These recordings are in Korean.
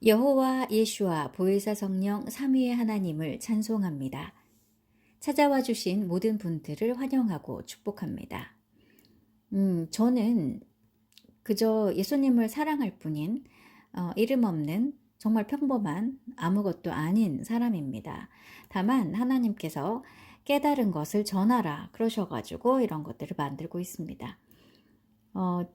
여호와 예수와 보혜사 성령 삼위의 하나님을 찬송합니다. 찾아와 주신 모든 분들을 환영하고 축복합니다. 저는 그저 예수님을 사랑할 뿐인 이름 없는 정말 평범한 아무것도 아닌 사람입니다. 다만 하나님께서 깨달은 것을 전하라 그러셔가지고 이런 것들을 만들고 있습니다. 어,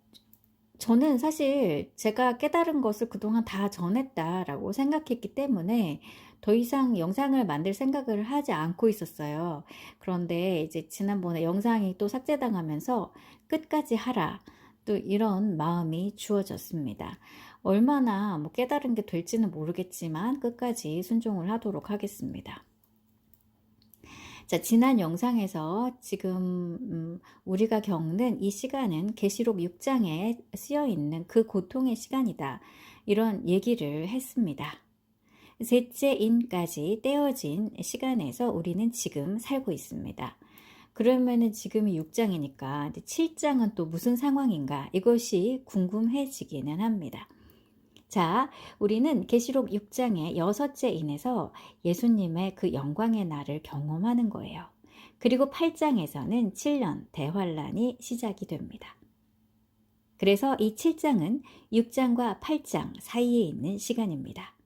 저는 사실 제가 깨달은 것을 그동안 다 전했다라고 생각했기 때문에 더 이상 영상을 만들 생각을 하지 않고 있었어요. 그런데 이제 지난번에 영상이 또 삭제당하면서 끝까지 하라. 또 이런 마음이 주어졌습니다. 얼마나 깨달은 게 될지는 모르겠지만 끝까지 순종을 하도록 하겠습니다. 자, 지난 영상에서 지금 우리가 겪는 이 시간은 계시록 6장에 쓰여 있는 그 고통의 시간이다. 이런 얘기를 했습니다. 셋째 인까지 떼어진 시간에서 우리는 지금 살고 있습니다. 그러면은 지금이 6장이니까 7장은 또 무슨 상황인가? 이것이 궁금해지기는 합니다. 자, 우리는 계시록 6장의 6째 인에서 예수님의 그 영광의 날을 경험하는 거예요. 그리고 8장에서는 7년 대환란이 시작이 됩니다. 그래서 이 7장은 6장과 8장 사이에 있는 시간입니다.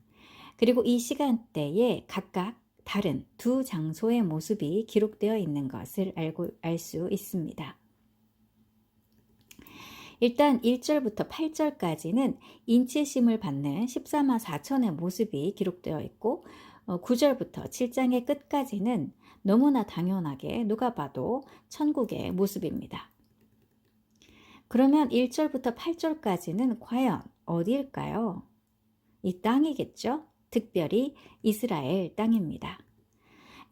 그리고 이 시간대에 각각 다른 두 장소의 모습이 기록되어 있는 것을 알 수 있습니다. 일단 1절부터 8절까지는 인치심을 받는 14만 4천의 모습이 기록되어 있고 9절부터 7장의 끝까지는 너무나 당연하게 누가 봐도 천국의 모습입니다. 그러면 1절부터 8절까지는 과연 어디일까요? 이 땅이겠죠? 특별히 이스라엘 땅입니다.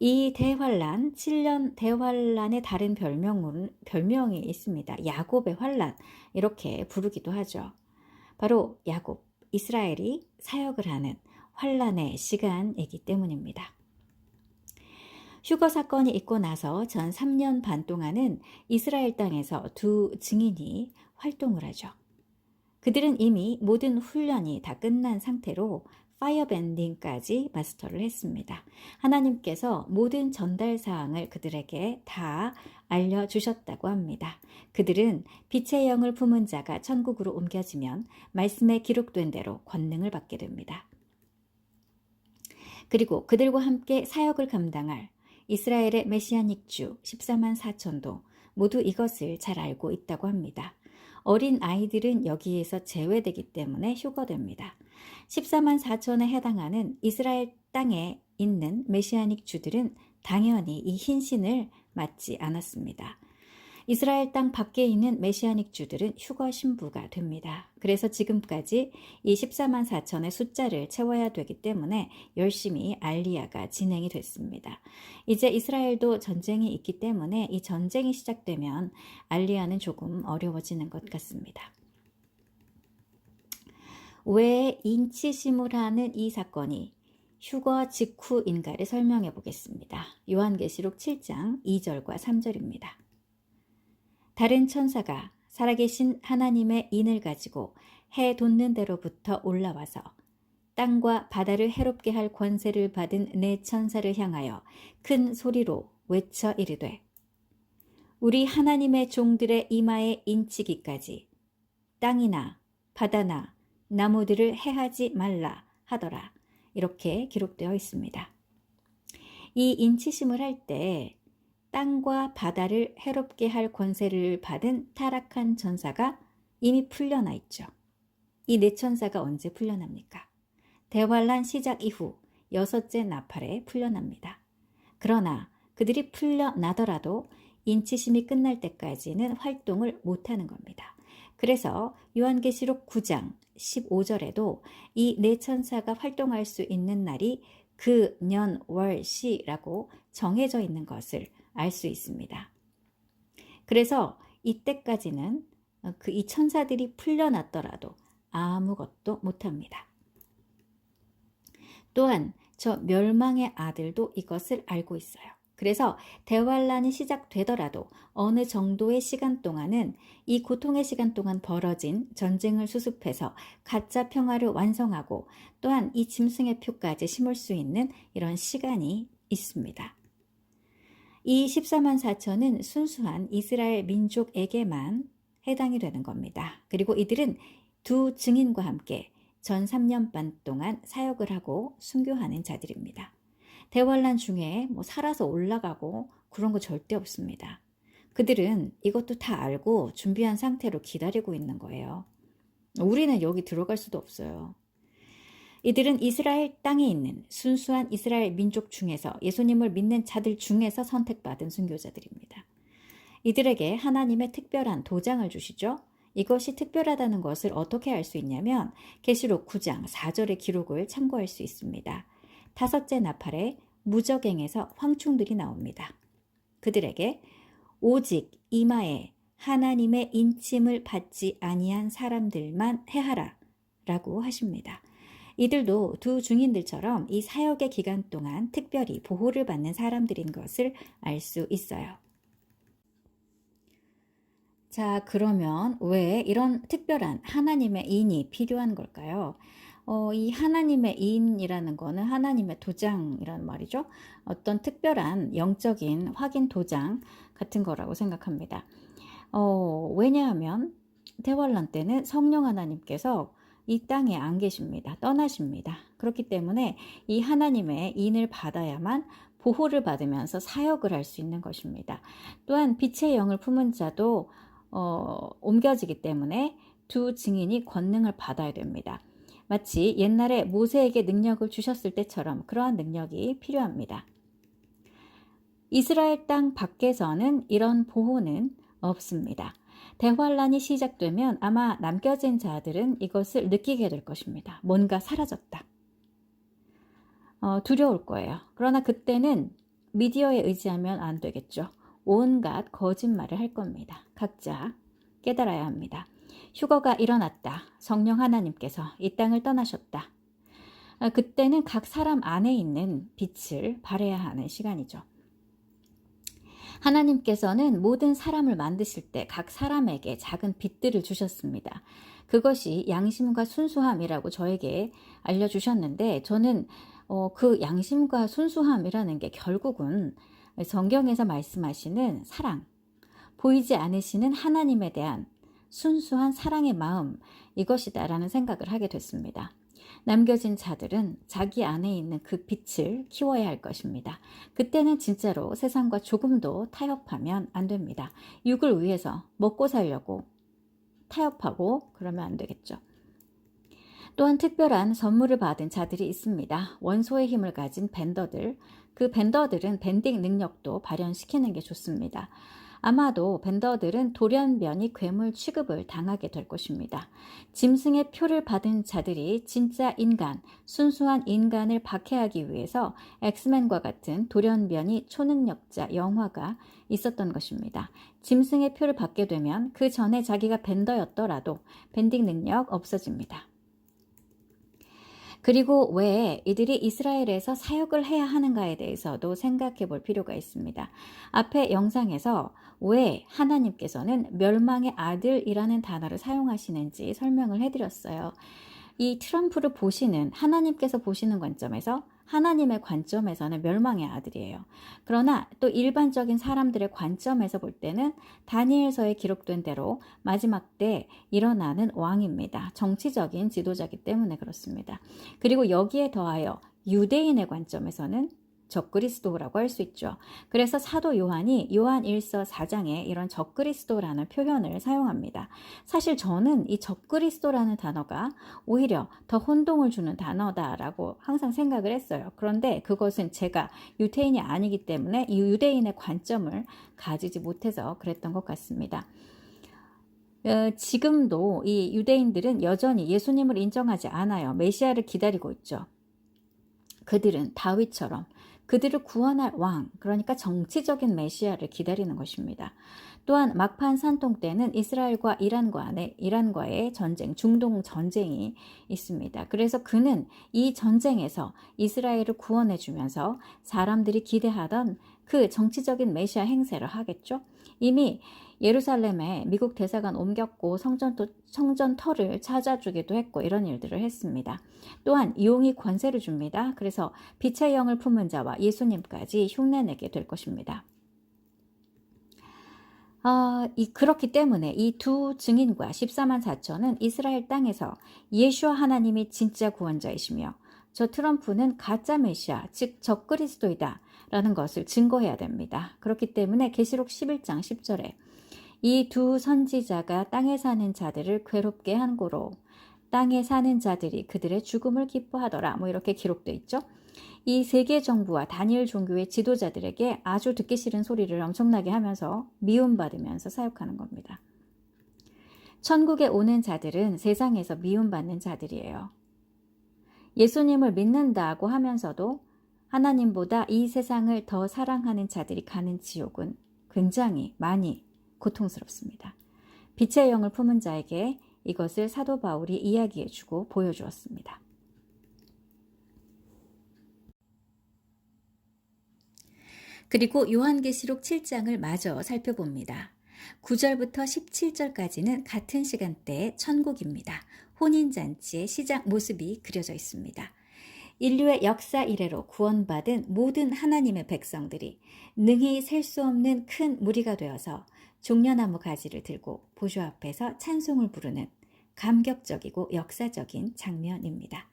이 대환란, 7년 대환란의 다른 별명이 있습니다. 야곱의 환란, 이렇게 부르기도 하죠. 바로 야곱, 이스라엘이 사역을 하는 환란의 시간이기 때문입니다. 휴거 사건이 있고 나서 전 3년 반 동안은 이스라엘 땅에서 두 증인이 활동을 하죠. 그들은 이미 모든 훈련이 다 끝난 상태로 파이어밴딩까지 마스터를 했습니다. 하나님께서 모든 전달 사항을 그들에게 다 알려주셨다고 합니다. 그들은 빛의 영을 품은 자가 천국으로 옮겨지면 말씀에 기록된 대로 권능을 받게 됩니다. 그리고 그들과 함께 사역을 감당할 이스라엘의 메시아닉 주 14만 4천도 모두 이것을 잘 알고 있다고 합니다. 어린 아이들은 여기에서 제외되기 때문에 휴거됩니다. 14만 4천에 해당하는 이스라엘 땅에 있는 메시아닉 주들은 당연히 이 흰신을 맞지 않았습니다. 이스라엘 땅 밖에 있는 메시아닉 주들은 휴거 신부가 됩니다. 그래서 지금까지 이 14만 4천의 숫자를 채워야 되기 때문에 열심히 알리야가 진행이 됐습니다. 이제 이스라엘도 전쟁이 있기 때문에 이 전쟁이 시작되면 알리야는 조금 어려워지는 것 같습니다. 왜 인치심을 하는 이 사건이 휴거 직후인가를 설명해 보겠습니다. 요한계시록 7장 2절과 3절입니다. 다른 천사가 살아계신 하나님의 인을 가지고 해 돋는 데로부터 올라와서 땅과 바다를 해롭게 할 권세를 받은 네 천사를 향하여 큰 소리로 외쳐 이르되 우리 하나님의 종들의 이마에 인치기까지 땅이나 바다나 나무들을 해하지 말라 하더라. 이렇게 기록되어 있습니다. 이 인치심을 할 때 땅과 바다를 해롭게 할 권세를 받은 타락한 천사가 이미 풀려나 있죠. 이 네 천사가 언제 풀려납니까? 대환란 시작 이후 6째 나팔에 풀려납니다. 그러나 그들이 풀려나더라도 인치심이 끝날 때까지는 활동을 못하는 겁니다. 그래서 요한계시록 9장 15절에도 이 네 천사가 활동할 수 있는 날이 그 년, 월, 시라고 정해져 있는 것을 알 수 있습니다. 그래서 이때까지는 이 천사들이 풀려났더라도 아무것도 못합니다. 또한 저 멸망의 아들도 이것을 알고 있어요. 그래서 대환란이 시작되더라도 어느 정도의 시간 동안은 이 고통의 시간 동안 벌어진 전쟁을 수습해서 가짜 평화를 완성하고 또한 이 짐승의 표까지 심을 수 있는 이런 시간이 있습니다. 이 14만 4천은 순수한 이스라엘 민족에게만 해당이 되는 겁니다. 그리고 이들은 두 증인과 함께 전 3년 반 동안 사역을 하고 순교하는 자들입니다. 대환란 중에 살아서 올라가고 그런 거 절대 없습니다. 그들은 이것도 다 알고 준비한 상태로 기다리고 있는 거예요. 우리는 여기 들어갈 수도 없어요. 이들은 이스라엘 땅에 있는 순수한 이스라엘 민족 중에서 예수님을 믿는 자들 중에서 선택받은 순교자들입니다. 이들에게 하나님의 특별한 도장을 주시죠. 이것이 특별하다는 것을 어떻게 알 수 있냐면 계시록 9장 4절의 기록을 참고할 수 있습니다. 다섯째 나팔에 무저갱에서 황충들이 나옵니다. 그들에게 오직 이마에 하나님의 인침을 받지 아니한 사람들만 해하라 라고 하십니다. 이들도 두 증인들처럼 이 사역의 기간 동안 특별히 보호를 받는 사람들인 것을 알 수 있어요. 자, 그러면 왜 이런 특별한 하나님의 인이 필요한 걸까요? 이 하나님의 인이라는 거는 하나님의 도장이라는 말이죠. 어떤 특별한 영적인 확인 도장 같은 거라고 생각합니다. 왜냐하면 대환란 때는 성령 하나님께서 이 땅에 안 계십니다. 떠나십니다. 그렇기 때문에 이 하나님의 인을 받아야만 보호를 받으면서 사역을 할 수 있는 것입니다. 또한 빛의 영을 품은 자도 옮겨지기 때문에 두 증인이 권능을 받아야 됩니다. 마치 옛날에 모세에게 능력을 주셨을 때처럼 그러한 능력이 필요합니다. 이스라엘 땅 밖에서는 이런 보호는 없습니다. 대환란이 시작되면 아마 남겨진 자들은 이것을 느끼게 될 것입니다. 뭔가 사라졌다. 두려울 거예요. 그러나 그때는 미디어에 의지하면 안 되겠죠. 온갖 거짓말을 할 겁니다. 각자 깨달아야 합니다. 휴거가 일어났다. 성령 하나님께서 이 땅을 떠나셨다. 그때는 각 사람 안에 있는 빛을 발해야 하는 시간이죠. 하나님께서는 모든 사람을 만드실 때 각 사람에게 작은 빛들을 주셨습니다. 그것이 양심과 순수함이라고 저에게 알려주셨는데 저는 그 양심과 순수함이라는 게 결국은 성경에서 말씀하시는 사랑, 보이지 않으시는 하나님에 대한 순수한 사랑의 마음, 이것이다라는 생각을 하게 됐습니다. 남겨진 자들은 자기 안에 있는 그 빛을 키워야 할 것입니다. 그때는 진짜로 세상과 조금도 타협하면 안 됩니다. 육을 위해서 먹고 살려고 타협하고 그러면 안 되겠죠. 또한 특별한 선물을 받은 자들이 있습니다. 원소의 힘을 가진 밴더들. 그 밴더들은 밴딩 능력도 발현시키는 게 좋습니다. 아마도 밴더들은 돌연변이 괴물 취급을 당하게 될 것입니다. 짐승의 표를 받은 자들이 진짜 인간, 순수한 인간을 박해하기 위해서 엑스맨과 같은 돌연변이 초능력자 영화가 있었던 것입니다. 짐승의 표를 받게 되면 그 전에 자기가 밴더였더라도 밴딩 능력 없어집니다. 그리고 왜 이들이 이스라엘에서 사역을 해야 하는가에 대해서도 생각해 볼 필요가 있습니다. 앞에 영상에서 왜 하나님께서는 멸망의 아들이라는 단어를 사용하시는지 설명을 해드렸어요. 이 트럼프를 보시는 하나님께서 보시는 관점에서 하나님의 관점에서는 멸망의 아들이에요. 그러나 또 일반적인 사람들의 관점에서 볼 때는 다니엘서에 기록된 대로 마지막 때 일어나는 왕입니다. 정치적인 지도자이기 때문에 그렇습니다. 그리고 여기에 더하여 유대인의 관점에서는 적그리스도라고 할 수 있죠. 그래서 사도 요한이 요한 1서 4장에 이런 적그리스도라는 표현을 사용합니다. 사실 저는 이 적그리스도라는 단어가 오히려 더 혼동을 주는 단어다라고 항상 생각을 했어요. 그런데 그것은 제가 유대인이 아니기 때문에 이 유대인의 관점을 가지지 못해서 그랬던 것 같습니다. 지금도 이 유대인들은 여전히 예수님을 인정하지 않아요. 메시아를 기다리고 있죠. 그들은 다윗처럼 그들을 구원할 왕, 그러니까 정치적인 메시아를 기다리는 것입니다. 또한 막판 산동 때는 이스라엘과 이란과의 전쟁, 중동 전쟁이 있습니다. 그래서 그는 이 전쟁에서 이스라엘을 구원해 주면서 사람들이 기대하던 그 정치적인 메시아 행세를 하겠죠. 이미 예루살렘에 미국 대사관 옮겼고 성전터를 찾아주기도 했고 이런 일들을 했습니다. 또한 용이 권세를 줍니다. 그래서 빛의 영을 품은 자와 예수님까지 흉내내게 될 것입니다. 그렇기 때문에 이 두 증인과 14만 4천은 이스라엘 땅에서 예수와 하나님이 진짜 구원자이시며 저 트럼프는 가짜 메시아, 즉 적그리스도이다 라는 것을 증거해야 됩니다. 그렇기 때문에 계시록 11장 10절에 이 두 선지자가 땅에 사는 자들을 괴롭게 한 고로 땅에 사는 자들이 그들의 죽음을 기뻐하더라. 이렇게 기록되어 있죠. 이 세계 정부와 단일 종교의 지도자들에게 아주 듣기 싫은 소리를 엄청나게 하면서 미움받으면서 사역하는 겁니다. 천국에 오는 자들은 세상에서 미움받는 자들이에요. 예수님을 믿는다고 하면서도 하나님보다 이 세상을 더 사랑하는 자들이 가는 지옥은 굉장히 많이 고통스럽습니다. 빛의 영을 품은 자에게 이것을 사도 바울이 이야기해주고 보여주었습니다. 그리고 요한계시록 7장을 마저 살펴봅니다. 9절부터 17절까지는 같은 시간대의 천국입니다. 혼인잔치의 시작 모습이 그려져 있습니다. 인류의 역사 이래로 구원받은 모든 하나님의 백성들이 능히 셀 수 없는 큰 무리가 되어서 종려나무 가지를 들고 보좌 앞에서 찬송을 부르는 감격적이고 역사적인 장면입니다.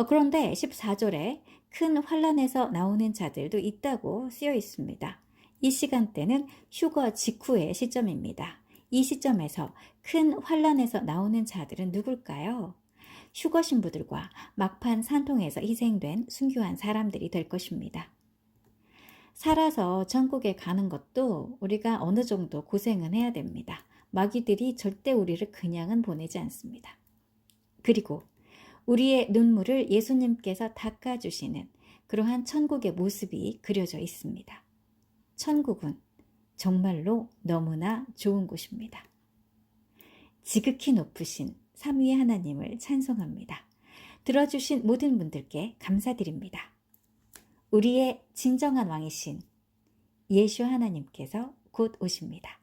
그런데 14절에 큰 환란에서 나오는 자들도 있다고 쓰여 있습니다. 이 시간대는 휴거 직후의 시점입니다. 이 시점에서 큰 환란에서 나오는 자들은 누굴까요? 휴거 신부들과 막판 산통에서 희생된 순교한 사람들이 될 것입니다. 살아서 천국에 가는 것도 우리가 어느 정도 고생은 해야 됩니다. 마귀들이 절대 우리를 그냥은 보내지 않습니다. 그리고 우리의 눈물을 예수님께서 닦아주시는 그러한 천국의 모습이 그려져 있습니다. 천국은 정말로 너무나 좋은 곳입니다. 지극히 높으신 삼위의 하나님을 찬송합니다. 들어주신 모든 분들께 감사드립니다. 우리의 진정한 왕이신 예수 하나님께서 곧 오십니다.